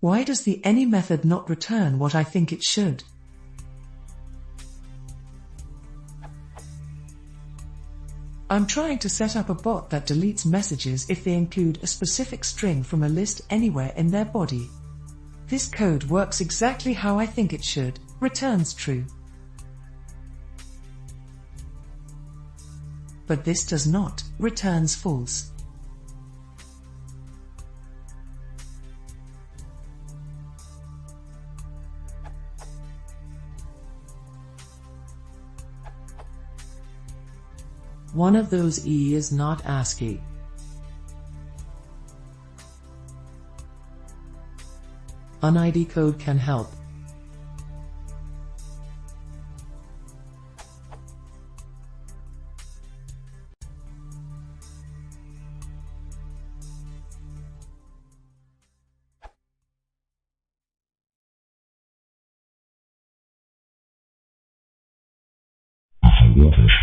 Why does the any method not return what I think it should? I'm trying to set up a bot that deletes messages if they include a specific string from a list anywhere in their body. This code works exactly how I think it should, returns true. But this does not, returns false. One of those E is not ASCII. An ID code can help. What is